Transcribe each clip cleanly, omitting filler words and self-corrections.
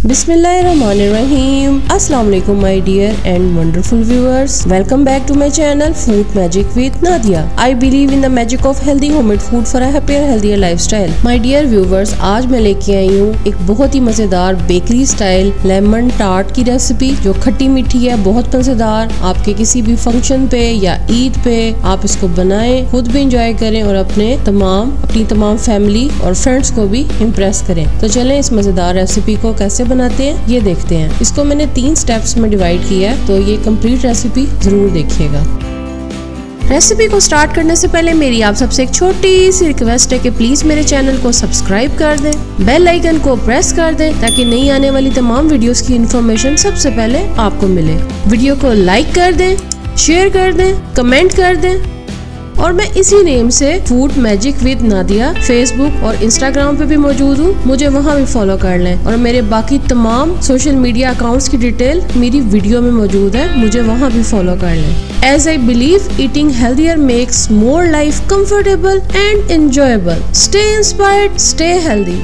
बिस्मिल्लाहिर्रहमानिर्रहीम। अस्सलाम वालेकुम my dear and wonderful viewers, welcome back to my channel food magic with Nadia. I believe in the magic of healthy homemade food for a happier healthier lifestyle. My dear viewers, आज मैं लेके आई हूँ एक बहुत ही मजेदार बेकरी स्टाइल लेमन टार्ट की रेसिपी जो खट्टी मीठी है, बहुत मजेदार। आपके किसी भी फंक्शन पे या ईद पे आप इसको बनाएं, खुद भी इंजॉय करें और अपनी तमाम फैमिली और फ्रेंड्स को भी इम्प्रेस करें। तो चलें इस मजेदार रेसिपी को कैसे बनाते हैं ये देखते हैं। इसको मैंने 3 स्टेप्स में डिवाइड किया है, तो ये कंप्लीट रेसिपी जरूर देखिएगा। रेसिपी को स्टार्ट करने से पहले मेरी आप सबसे एक छोटी सी रिक्वेस्ट है कि प्लीज मेरे चैनल को सब्सक्राइब कर दें, बेल आइकन को प्रेस कर दें ताकि नई आने वाली तमाम वीडियोस की इन्फॉर्मेशन सबसे पहले आपको मिले। वीडियो को लाइक कर दें, शेयर कर दें, कमेंट कर दें और मैं इसी नेम से food magic with Nadia Facebook और इंस्टाग्राम पे भी मौजूद हूँ, मुझे वहाँ भी फॉलो कर लें। और मेरे बाकी तमाम सोशल मीडिया अकाउंट्स की डिटेल मेरी वीडियो में मौजूद है, मुझे वहाँ भी फॉलो कर लें। As I believe eating healthier makes more life comfortable and enjoyable. Stay inspired, stay healthy.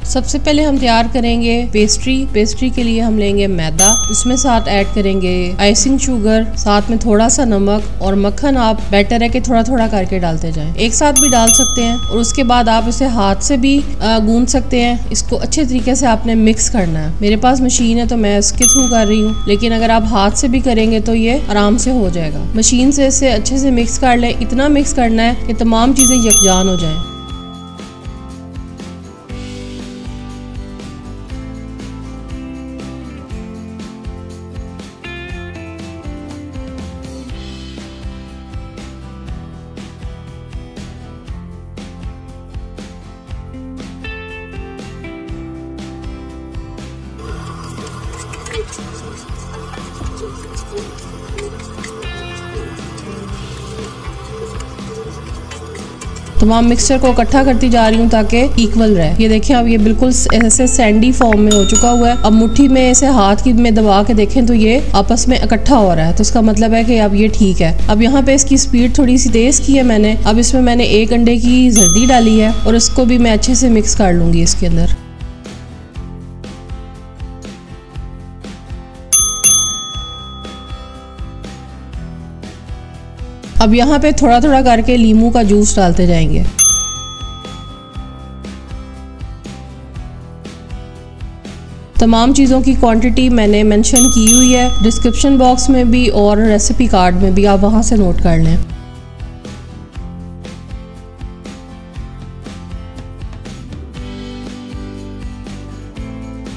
सबसे पहले हम तैयार करेंगे पेस्ट्री के लिए हम लेंगे मैदा, उसमें साथ ऐड करेंगे आइसिंग शुगर, साथ में थोड़ा सा नमक और मक्खन। आप बेटर है कि थोड़ा थोड़ा करके डालते जाएं, एक साथ भी डाल सकते हैं। और उसके बाद आप इसे हाथ से भी गूंद सकते हैं। इसको अच्छे तरीके से आपने मिक्स करना है। मेरे पास मशीन है तो मैं इसके थ्रू कर रही हूँ, लेकिन अगर आप हाथ से भी करेंगे तो ये आराम से हो जाएगा। मशीन से इसे अच्छे से मिक्स कर लें, इतना मिक्स करना है कि तमाम चीजें यकजान हो जाएं। तमाम मिक्सचर को इकट्ठा करती जा रही हूँ ताकि इक्वल रहे। ये देखें अब ये बिल्कुल ऐसे सैंडी फॉर्म में हो चुका हुआ है। अब मुट्ठी में ऐसे हाथ की में दबा के देखें तो ये आपस में इकट्ठा हो रहा है, तो इसका मतलब है कि अब ये ठीक है। अब यहाँ पे इसकी स्पीड थोड़ी सी तेज की है मैंने। अब इसमें मैंने 1 अंडे की जर्दी डाली है और इसको भी मैं अच्छे से मिक्स कर लूंगी इसके अंदर। अब यहाँ पे थोड़ा थोड़ा करके लीमू का जूस डालते जाएंगे। तमाम चीज़ों की क्वांटिटी मैंने मेंशन की हुई है डिस्क्रिप्शन बॉक्स में भी और रेसिपी कार्ड में भी, आप वहाँ से नोट कर लें।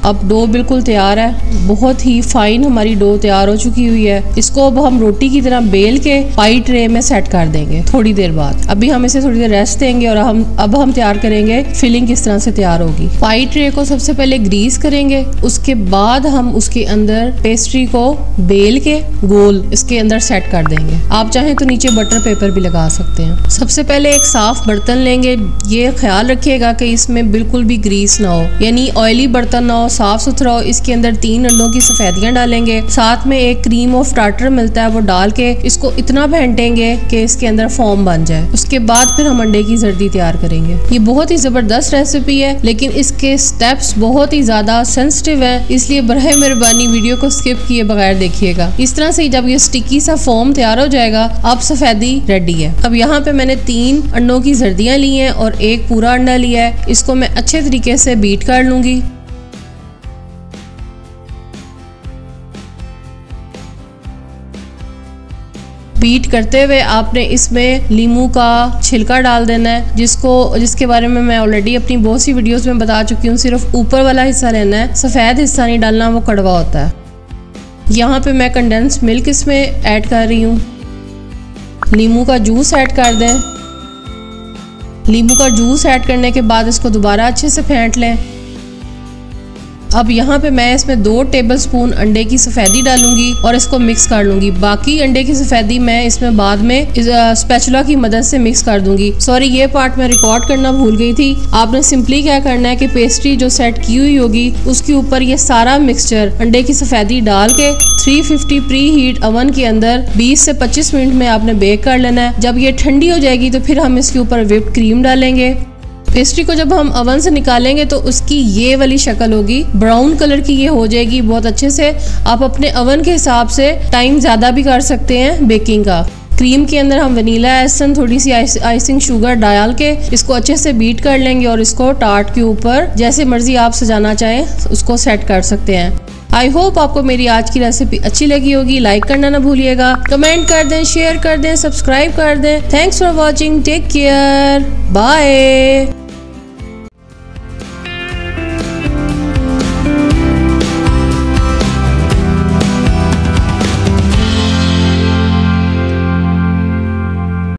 अब डो बिल्कुल तैयार है, बहुत ही फाइन हमारी डो तैयार हो चुकी हुई है। इसको अब हम रोटी की तरह बेल के पाई ट्रे में सेट कर देंगे थोड़ी देर बाद। अभी हम इसे थोड़ी देर रेस्ट देंगे और अब हम तैयार करेंगे फिलिंग किस तरह से तैयार होगी। पाई ट्रे को सबसे पहले ग्रीस करेंगे, उसके बाद हम उसके अंदर पेस्ट्री को बेल के गोल इसके अंदर सेट कर देंगे। आप चाहें तो नीचे बटर पेपर भी लगा सकते हैं। सबसे पहले एक साफ बर्तन लेंगे, ये ख्याल रखिएगा कि इसमें बिल्कुल भी ग्रीस ना हो, यानी ऑयली बर्तन ना हो, साफ सुथरा हो। इसके अंदर 3 अंडों की सफेदियां डालेंगे, साथ में एक क्रीम ऑफ टार्टर मिलता है वो डाल के इसको इतना फेंटेंगे कि इसके अंदर फॉर्म बन जाए। उसके बाद फिर हम अंडे की जर्दी तैयार करेंगे। ये बहुत ही जबरदस्त रेसिपी है, लेकिन इसके स्टेप्स बहुत ही ज्यादा सेंसिटिव है, इसलिए बरहे मेहरबानी वीडियो को स्किप किए बगैर देखिएगा। इस तरह से जब ये स्टिकी सा फॉर्म तैयार हो जाएगा, अब सफेदी रेडी है। अब यहाँ पे मैंने 3 अंडों की जर्दियां ली हैं और 1 पूरा अंडा लिया है। इसको मैं अच्छे तरीके से बीट कर लूंगी। बीट करते हुए आपने इसमें लीमू का छिलका डाल देना है, जिसके बारे में मैं ऑलरेडी अपनी बहुत सी वीडियोस में बता चुकी हूँ। सिर्फ ऊपर वाला हिस्सा लेना है, सफ़ेद हिस्सा नहीं डालना, वो कड़वा होता है। यहाँ पे मैं कंडेंस मिल्क इसमें ऐड कर रही हूँ। लीमू का जूस ऐड कर दें। लीमू का जूस ऐड करने के बाद इसको दोबारा अच्छे से फेंट लें। अब यहाँ पे मैं इसमें 2 टेबलस्पून अंडे की सफेदी डालूंगी और इसको मिक्स कर लूंगी। बाकी अंडे की सफेदी मैं इसमें बाद में स्पैचुला की मदद से मिक्स कर दूंगी। सॉरी, ये पार्ट मैं रिकॉर्ड करना भूल गई थी। आपने सिंपली क्या करना है कि पेस्ट्री जो सेट की हुई होगी उसके ऊपर ये सारा मिक्सचर अंडे की सफेदी डाल के 350 प्री हीट ओवन के अंदर 20 से 25 मिनट में आपने बेक कर लेना है। जब ये ठंडी हो जाएगी तो फिर हम इसके ऊपर व्हिप्ड क्रीम डालेंगे। पेस्ट्री को जब हम ओवन से निकालेंगे तो उसकी ये वाली शक्ल होगी, ब्राउन कलर की ये हो जाएगी बहुत अच्छे से। आप अपने ओवन के हिसाब से टाइम ज़्यादा भी कर सकते हैं बेकिंग का। क्रीम के अंदर हम वनीला एसेंस, थोड़ी सी आइसिंग शुगर डाल के इसको अच्छे से बीट कर लेंगे और इसको टार्ट के ऊपर जैसे मर्जी आप सजाना चाहें उसको सेट कर सकते हैं। आई होप आपको मेरी आज की रेसिपी अच्छी लगी होगी। लाइक करना ना भूलिएगा, कमेंट कर दें, शेयर कर दें, सब्सक्राइब कर दें। Thanks for watching, take care, bye.